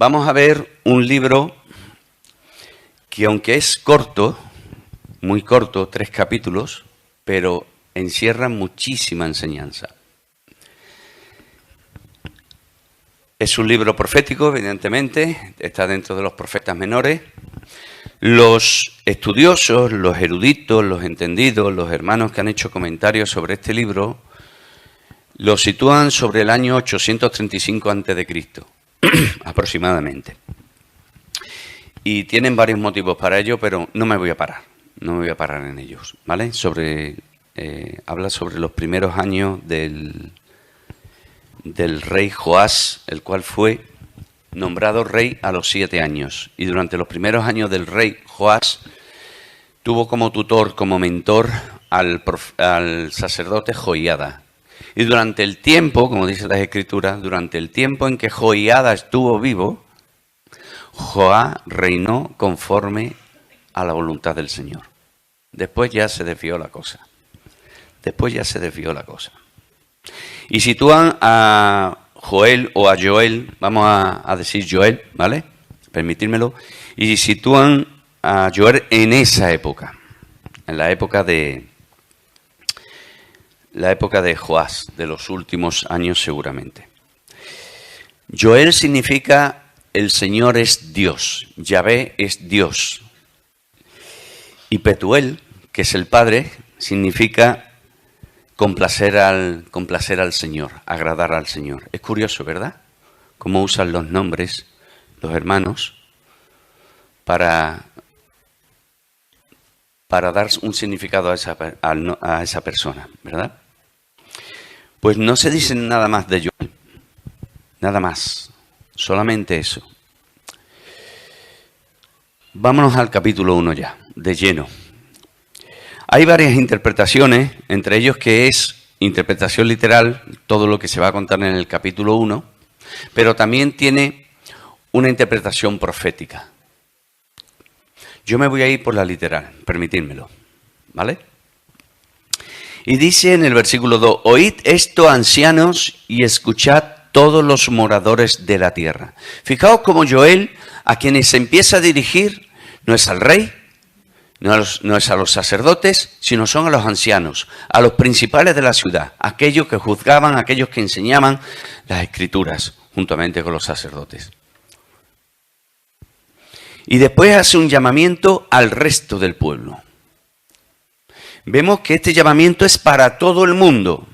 Vamos a ver un libro que, aunque es corto, muy corto, 3 capítulos, pero encierra muchísima enseñanza. Es un libro profético, evidentemente, está dentro de los profetas menores. Los estudiosos, los eruditos, los entendidos, los hermanos que han hecho comentarios sobre este libro, lo sitúan sobre el año 835 a.C., aproximadamente. Y tienen varios motivos para ello, pero no me voy a parar en ellos, ¿vale? Habla sobre los primeros años del rey Joás, el cual fue nombrado rey a los 7 años. Y durante los primeros años del rey Joás tuvo como tutor, como mentor al sacerdote Joiada. Y durante el tiempo, como dice las Escrituras, durante el tiempo en que Joiada estuvo vivo, Joás reinó conforme a la voluntad del Señor. Después ya se desvió la cosa. Y sitúan a Joel o a Joel, vamos a decir Joel, ¿vale? Permitírmelo. Y sitúan a Joel en esa época, en la época de Joás, de los últimos años seguramente. Joel significa el Señor es Dios, Yahvé es Dios. Y Petuel, que es el Padre, significa complacer al Señor, agradar al Señor. Es curioso, ¿verdad? Cómo usan los nombres los hermanos para dar un significado a esa persona, ¿verdad? Pues no se dice nada más de Joel, nada más, solamente eso. Vámonos al capítulo 1 ya, de lleno. Hay varias interpretaciones, entre ellos que es interpretación literal, todo lo que se va a contar en el capítulo 1, pero también tiene una interpretación profética. Yo me voy a ir por la literal, permitírmelo, ¿vale? Y dice en el versículo 2, oíd esto, ancianos, y escuchad todos los moradores de la tierra. Fijaos cómo Joel, a quienes se empieza a dirigir, no es al rey, no es a los sacerdotes, sino son a los ancianos, a los principales de la ciudad, aquellos que juzgaban, aquellos que enseñaban las Escrituras, juntamente con los sacerdotes. Y después hace un llamamiento al resto del pueblo. Vemos que este llamamiento es para todo el mundo.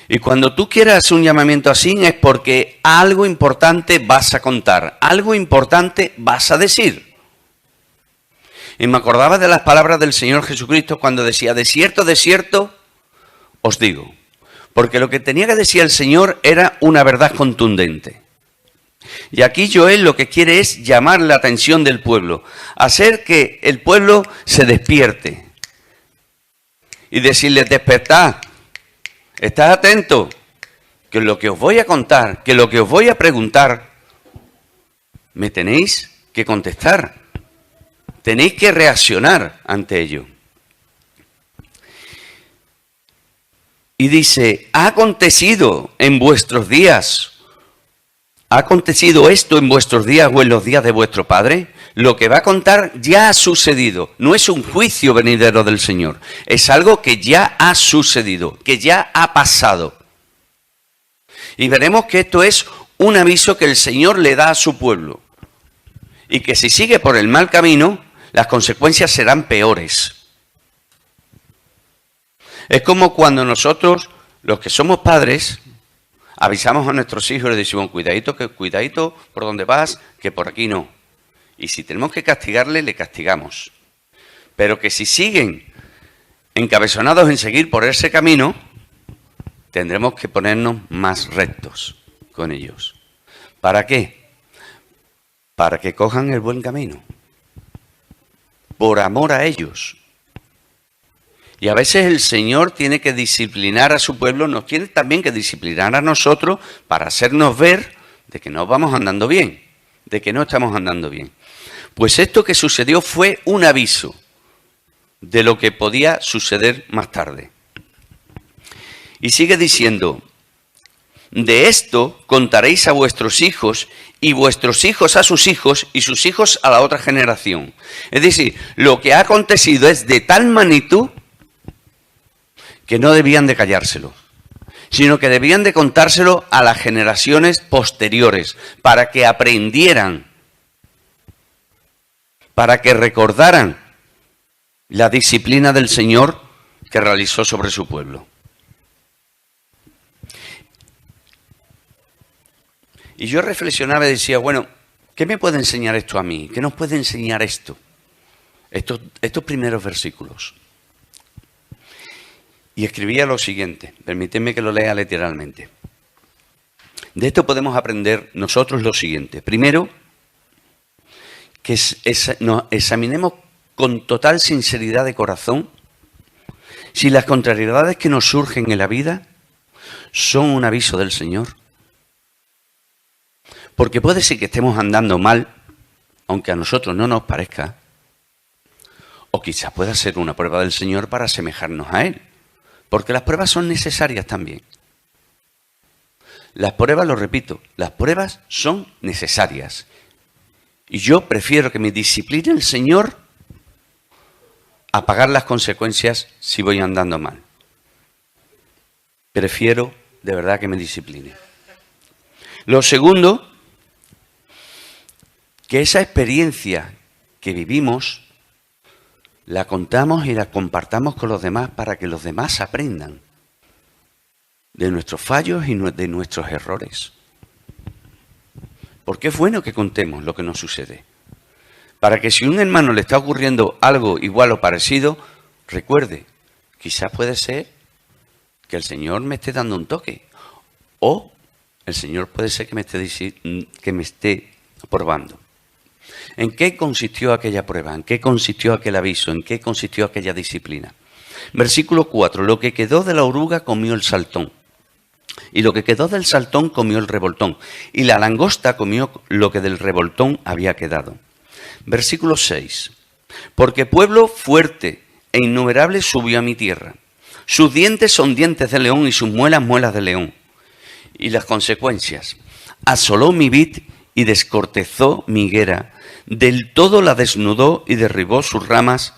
Y cuando tú quieras hacer un llamamiento así es porque algo importante vas a contar, algo importante vas a decir. Y me acordaba de las palabras del Señor Jesucristo cuando decía, de cierto, os digo. Porque lo que tenía que decir el Señor era una verdad contundente. Y aquí Joel lo que quiere es llamar la atención del pueblo, hacer que el pueblo se despierte. Y decirles, despertad, estad atentos, que lo que os voy a contar, que lo que os voy a preguntar, me tenéis que contestar. Tenéis que reaccionar ante ello. Y dice, ha acontecido en vuestros días, ha acontecido esto en vuestros días o en los días de vuestro padre. Lo que va a contar ya ha sucedido. No es un juicio venidero del Señor. Es algo que ya ha sucedido, que ya ha pasado. Y veremos que esto es un aviso que el Señor le da a su pueblo. Y que si sigue por el mal camino, las consecuencias serán peores. Es como cuando nosotros, los que somos padres, avisamos a nuestros hijos y les decimos, cuidadito por donde vas, que por aquí no. Y si tenemos que castigarle, le castigamos. Pero que si siguen encabezonados en seguir por ese camino, tendremos que ponernos más rectos con ellos. ¿Para qué? Para que cojan el buen camino. Por amor a ellos. Y a veces el Señor tiene que disciplinar a su pueblo, nos tiene también que disciplinar a nosotros para hacernos ver de que no vamos andando bien, de que no estamos andando bien. Pues esto que sucedió fue un aviso de lo que podía suceder más tarde. Y sigue diciendo, De esto contaréis a vuestros hijos y vuestros hijos a sus hijos y sus hijos a la otra generación. Es decir, lo que ha acontecido es de tal magnitud que no debían de callárselo, sino que debían de contárselo a las generaciones posteriores para que aprendieran, para que recordaran la disciplina del Señor que realizó sobre su pueblo. Y yo reflexionaba y decía, bueno, ¿qué me puede enseñar esto a mí? ¿Qué nos puede enseñar esto? Estos primeros versículos. Y escribía lo siguiente, permíteme que lo lea literalmente. De esto podemos aprender nosotros lo siguiente. Primero, que nos examinemos con total sinceridad de corazón si las contrariedades que nos surgen en la vida son un aviso del Señor. Porque puede ser que estemos andando mal, aunque a nosotros no nos parezca, o quizás pueda ser una prueba del Señor para asemejarnos a Él, porque las pruebas son necesarias también. Las pruebas, lo repito, las pruebas son necesarias. Y yo prefiero que me discipline el Señor a pagar las consecuencias si voy andando mal. Prefiero de verdad que me discipline. Lo segundo, que esa experiencia que vivimos la contamos y la compartamos con los demás para que los demás aprendan de nuestros fallos y de nuestros errores. Porque es bueno que contemos lo que nos sucede. Para que si a un hermano le está ocurriendo algo igual o parecido, recuerde, quizás puede ser que el Señor me esté dando un toque. O el Señor puede ser que me esté probando. ¿En qué consistió aquella prueba? ¿En qué consistió aquel aviso? ¿En qué consistió aquella disciplina? Versículo 4. Lo que quedó de la oruga comió el saltón. Y lo que quedó del saltón comió el revoltón. Y la langosta comió lo que del revoltón había quedado. Versículo 6. Porque pueblo fuerte e innumerable subió a mi tierra. Sus dientes son dientes de león y sus muelas muelas de león. Y las consecuencias. Asoló mi vid y descortezó mi higuera. Del todo la desnudó y derribó sus ramas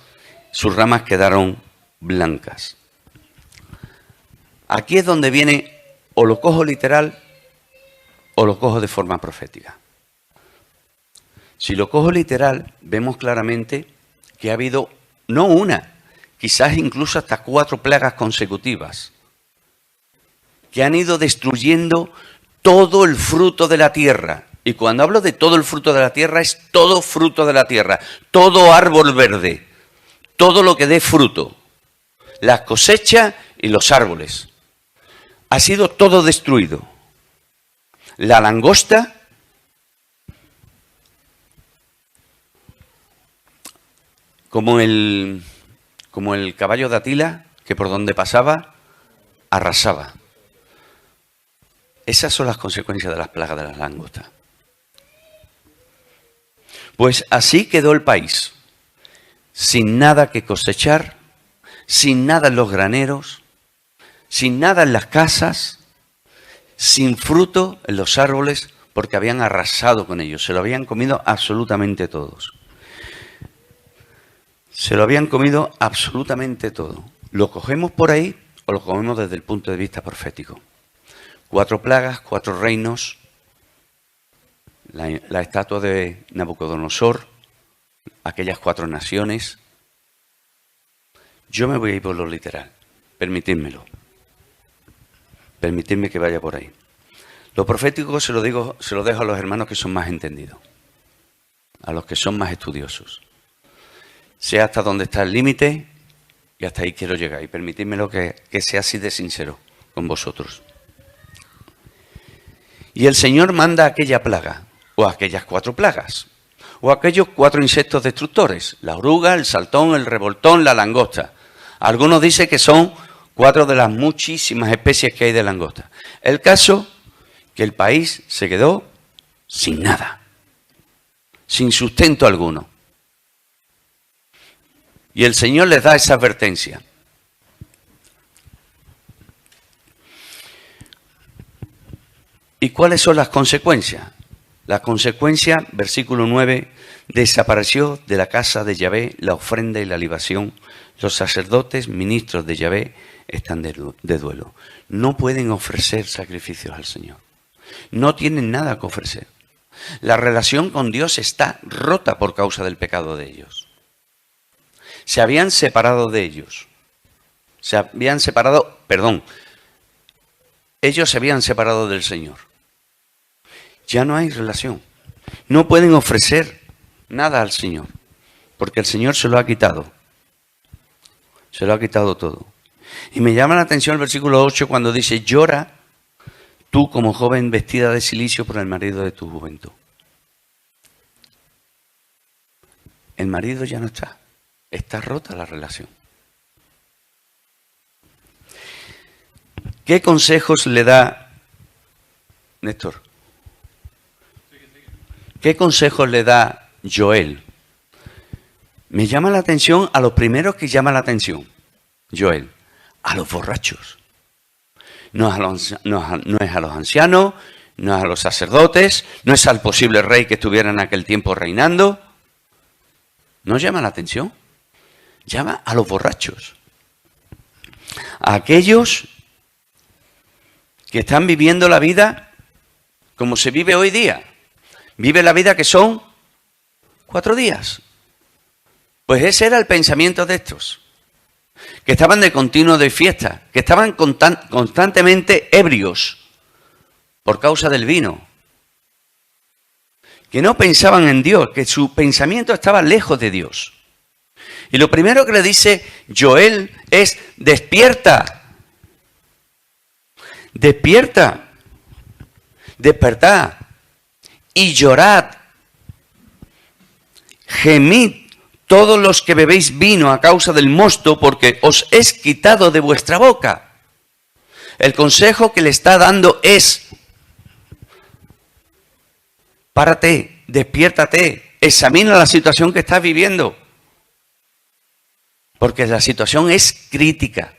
quedaron blancas. Aquí es donde viene, o lo cojo literal o lo cojo de forma profética. Si lo cojo literal, vemos claramente que ha habido, no una, quizás incluso hasta 4 plagas consecutivas, que han ido destruyendo todo el fruto de la tierra. Y cuando hablo de todo el fruto de la tierra, es todo fruto de la tierra, todo árbol verde, todo lo que dé fruto, las cosechas y los árboles. Ha sido todo destruido. La langosta, como el caballo de Atila, que por donde pasaba, arrasaba. Esas son las consecuencias de las plagas de las langostas. Pues así quedó el país, sin nada que cosechar, sin nada en los graneros, sin nada en las casas, sin fruto en los árboles, porque habían arrasado con ellos, se lo habían comido absolutamente todos. Se lo habían comido absolutamente todo. ¿Lo cogemos por ahí o lo cogemos desde el punto de vista profético? 4 plagas, 4 reinos, la estatua de Nabucodonosor, aquellas 4 naciones. Yo me voy a ir por lo literal, permitidmelo. Permitidme que vaya por ahí. Lo profético se lo dejo a los hermanos que son más entendidos, a los que son más estudiosos. Sé hasta dónde está el límite y hasta ahí quiero llegar. Y permitidmelo que sea así de sincero con vosotros. Y el Señor manda aquella plaga, o aquellas 4 plagas, o aquellos 4 insectos destructores, la oruga, el saltón, el revoltón, la langosta. Algunos dicen que son 4 de las muchísimas especies que hay de langosta. El caso, que el país se quedó sin nada, sin sustento alguno. Y el Señor les da esa advertencia. ¿Y cuáles son las consecuencias? La consecuencia, versículo 9, desapareció de la casa de Yahvé la ofrenda y la libación. Los sacerdotes, ministros de Yahvé, están de duelo. No pueden ofrecer sacrificios al Señor. No tienen nada que ofrecer. La relación con Dios está rota por causa del pecado de ellos. Se habían separado de ellos. Ellos se habían separado del Señor. Ya no hay relación. No pueden ofrecer nada al Señor, porque el Señor se lo ha quitado. Se lo ha quitado todo. Y me llama la atención el versículo 8 cuando dice, llora tú como joven vestida de cilicio por el marido de tu juventud. El marido ya no está. Está rota la relación. ¿Qué consejos le da Néstor? ¿Qué consejos le da Joel? Me llama la atención a los primeros que llama la atención, Joel, a los borrachos. No es a los ancianos, no es a los sacerdotes, no es al posible rey que estuviera en aquel tiempo reinando. No llama la atención, llama a los borrachos. A aquellos que están viviendo la vida como se vive hoy día. Vive la vida que son 4 días. Pues ese era el pensamiento de estos, que estaban de continuo de fiesta, que estaban constantemente ebrios por causa del vino, que no pensaban en Dios, que su pensamiento estaba lejos de Dios. Y lo primero que le dice Joel es, despierta, despierta, despertad y llorad, gemid todos los que bebéis vino a causa del mosto, porque os es quitado de vuestra boca. El consejo que le está dando es, párate, despiértate, examina la situación que estás viviendo, porque la situación es crítica.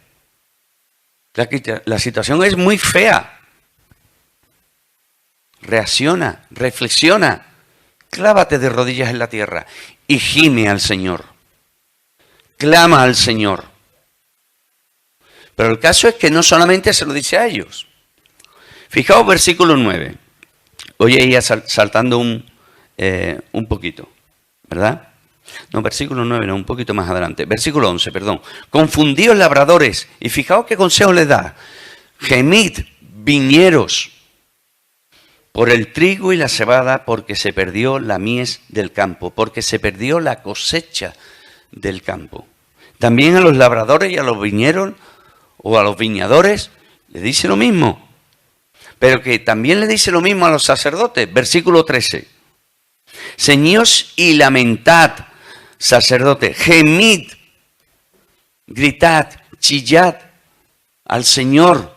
La situación es muy fea. Reacciona, reflexiona, clávate de rodillas en la tierra y gime al Señor. Clama al Señor. Pero el caso es que no solamente se lo dice a ellos. Fijaos versículo 9. Voy a ir saltando un poquito, ¿verdad? No, versículo 9, no, un poquito más adelante. Versículo 11, perdón. Confundíos labradores. Y fijaos qué consejo les da. Gemid, viñeros, por el trigo y la cebada, porque se perdió la mies del campo, porque se perdió la cosecha del campo. También a los labradores y a los viñeros o a los viñadores le dice lo mismo, pero que también le dice lo mismo a los sacerdotes. Versículo 13. Ceñíos y lamentad, sacerdotes, gemid, gritad, chillad al Señor,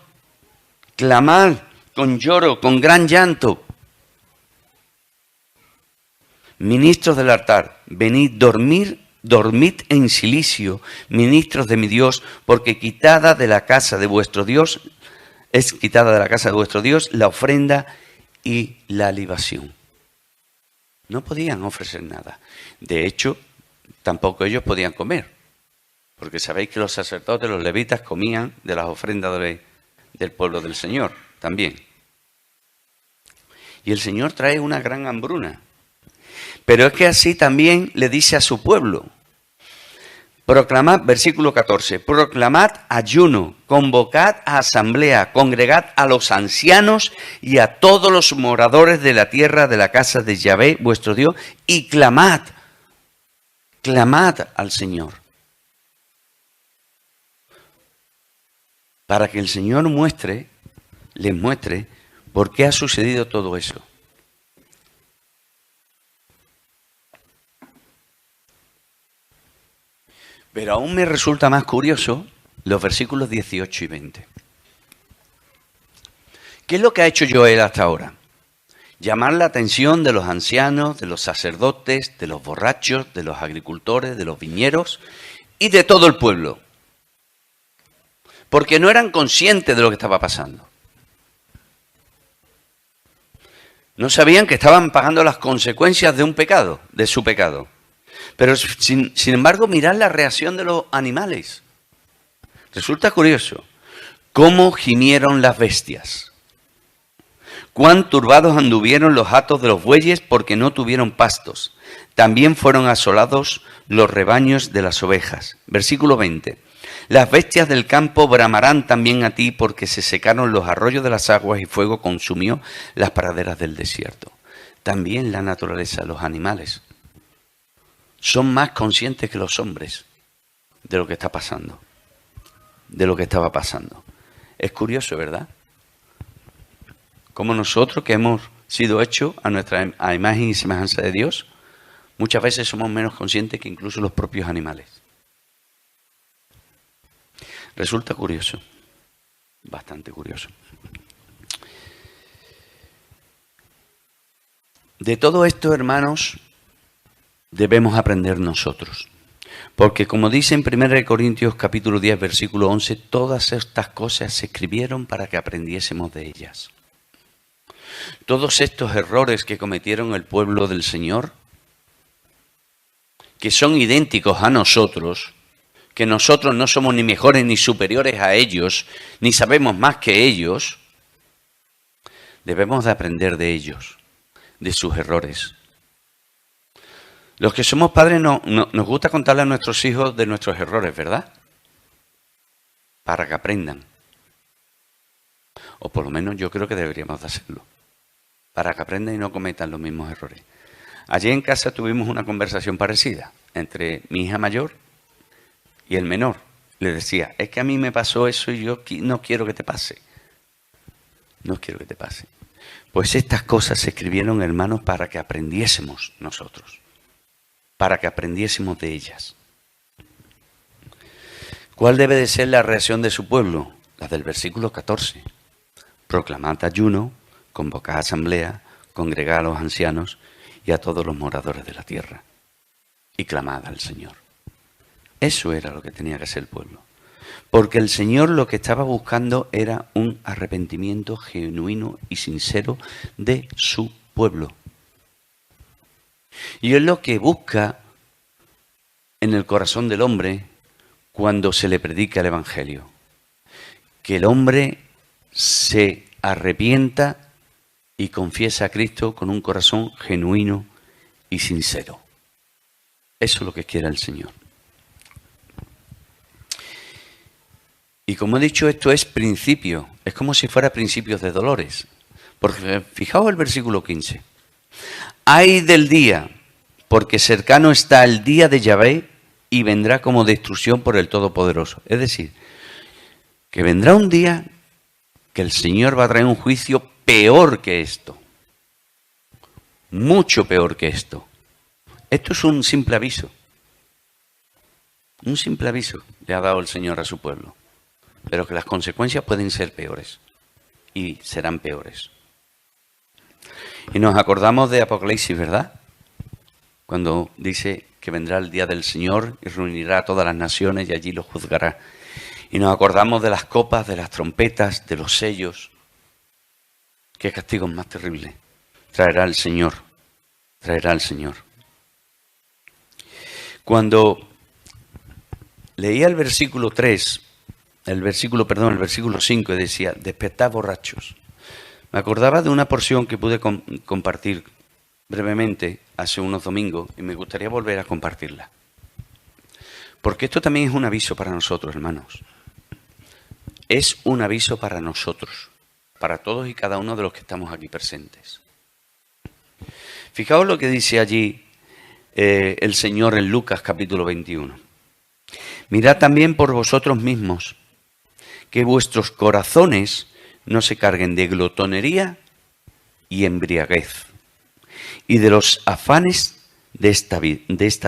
clamad con lloro, con gran llanto. Ministros del altar, venid, dormid en silicio, ministros de mi Dios, porque quitada de la casa de vuestro Dios, es quitada de la casa de vuestro Dios la ofrenda y la libación. No podían ofrecer nada. De hecho, tampoco ellos podían comer, porque sabéis que los sacerdotes, los levitas, comían de las ofrendas del pueblo del Señor también. Y el Señor trae una gran hambruna. Pero es que así también le dice a su pueblo. Proclamad, versículo 14, proclamad ayuno, convocad a asamblea, congregad a los ancianos y a todos los moradores de la tierra de la casa de Yahvé, vuestro Dios, y clamad al Señor. Para que el Señor les muestre por qué ha sucedido todo eso. Pero aún me resulta más curioso los versículos 18 y 20. ¿Qué es lo que ha hecho Joel hasta ahora? Llamar la atención de los ancianos, de los sacerdotes, de los borrachos, de los agricultores, de los viñeros y de todo el pueblo. Porque no eran conscientes de lo que estaba pasando. No sabían que estaban pagando las consecuencias de un pecado, de su pecado. Pero sin embargo, mirad la reacción de los animales. Resulta curioso. ¿Cómo gimieron las bestias? Cuán turbados anduvieron los hatos de los bueyes porque no tuvieron pastos. También fueron asolados los rebaños de las ovejas. Versículo 20. Las bestias del campo bramarán también a ti porque se secaron los arroyos de las aguas y fuego consumió las praderas del desierto. También la naturaleza, los animales, son más conscientes que los hombres de lo que está pasando, de lo que estaba pasando. Es curioso, ¿verdad? Como nosotros que hemos sido hechos a imagen y semejanza de Dios, muchas veces somos menos conscientes que incluso los propios animales. Resulta curioso, bastante curioso. De todo esto, hermanos, debemos aprender nosotros. Porque como dice en 1 Corintios capítulo 10, versículo 11, todas estas cosas se escribieron para que aprendiésemos de ellas. Todos estos errores que cometieron el pueblo del Señor, que son idénticos a nosotros, que nosotros no somos ni mejores ni superiores a ellos, ni sabemos más que ellos, debemos de aprender de ellos, de sus errores. Los que somos padres nos gusta contarle a nuestros hijos de nuestros errores, ¿verdad? Para que aprendan. O por lo menos yo creo que deberíamos de hacerlo. Para que aprendan y no cometan los mismos errores. Allí en casa tuvimos una conversación parecida entre mi hija mayor y el menor. Le decía, es que a mí me pasó eso y yo no quiero que te pase. No quiero que te pase. Pues estas cosas se escribieron, hermanos, para que aprendiésemos nosotros. Para que aprendiésemos de ellas. ¿Cuál debe de ser la reacción de su pueblo? La del versículo 14. Proclamad ayuno, convocad asamblea, congregad a los ancianos y a todos los moradores de la tierra. Y clamad al Señor. Eso era lo que tenía que hacer el pueblo. Porque el Señor lo que estaba buscando era un arrepentimiento genuino y sincero de su pueblo. Y es lo que busca en el corazón del hombre cuando se le predica el Evangelio. Que el hombre se arrepienta y confiesa a Cristo con un corazón genuino y sincero. Eso es lo que quiere el Señor. Y como he dicho, esto es principio, es como si fuera principios de dolores. Porque fijaos el versículo 15. Ay del día, porque cercano está el día de Yahvé y vendrá como destrucción por el Todopoderoso. Es decir, que vendrá un día que el Señor va a traer un juicio peor que esto. Mucho peor que esto. Esto es un simple aviso. Un simple aviso le ha dado el Señor a su pueblo. Pero que las consecuencias pueden ser peores. Y serán peores. Y nos acordamos de Apocalipsis, ¿verdad? Cuando dice que vendrá el día del Señor y reunirá a todas las naciones y allí los juzgará. Y nos acordamos de las copas, de las trompetas, de los sellos. ¿Qué castigos más terribles traerá el Señor? Traerá el Señor. Cuando leía el versículo 5 y decía, despertad borrachos. Me acordaba de una porción que pude compartir brevemente hace unos domingos y me gustaría volver a compartirla. Porque esto también es un aviso para nosotros, hermanos. Es un aviso para nosotros, para todos y cada uno de los que estamos aquí presentes. Fijaos lo que dice allí el Señor en Lucas capítulo 21. Mirad también por vosotros mismos, que vuestros corazones no se carguen de glotonería y embriaguez, y de los afanes de esta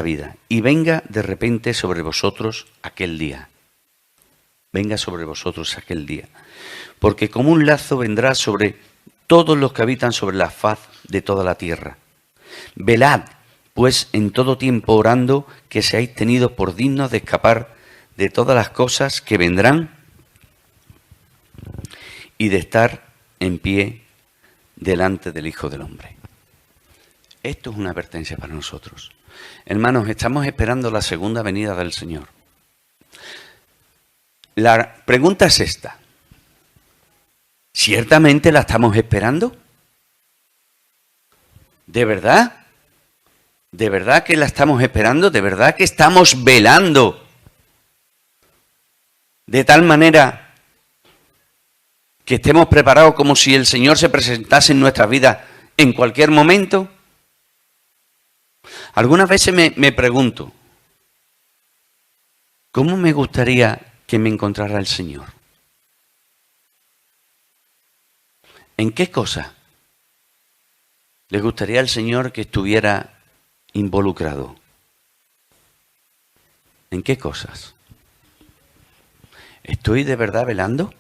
vida, y venga de repente sobre vosotros aquel día. Venga sobre vosotros aquel día. Porque como un lazo vendrá sobre todos los que habitan sobre la faz de toda la tierra. Velad, pues, en todo tiempo orando, que seáis tenidos por dignos de escapar de todas las cosas que vendrán y de estar en pie delante del Hijo del Hombre. Esto es una advertencia para nosotros. Hermanos, estamos esperando la segunda venida del Señor. La pregunta es esta. ¿Ciertamente la estamos esperando? ¿De verdad? ¿De verdad que la estamos esperando? ¿De verdad que estamos velando? De tal manera que estemos preparados como si el Señor se presentase en nuestras vidas en cualquier momento. Algunas veces me pregunto, ¿cómo me gustaría que me encontrara el Señor? ¿En qué cosa le gustaría al Señor que estuviera involucrado? ¿En qué cosas? ¿Estoy de verdad velando?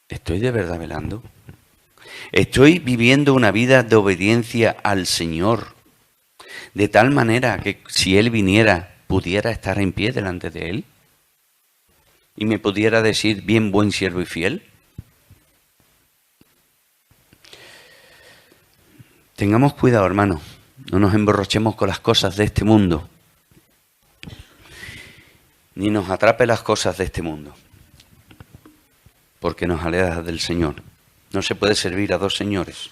¿Estoy de verdad velando? ¿Estoy viviendo una vida de obediencia al Señor? De tal manera que si Él viniera, pudiera estar en pie delante de Él y me pudiera decir, bien, buen siervo y fiel. Tengamos cuidado, hermanos, no nos emborrochemos con las cosas de este mundo, ni nos atrape las cosas de este mundo, porque nos aleja del Señor. No se puede servir a dos señores.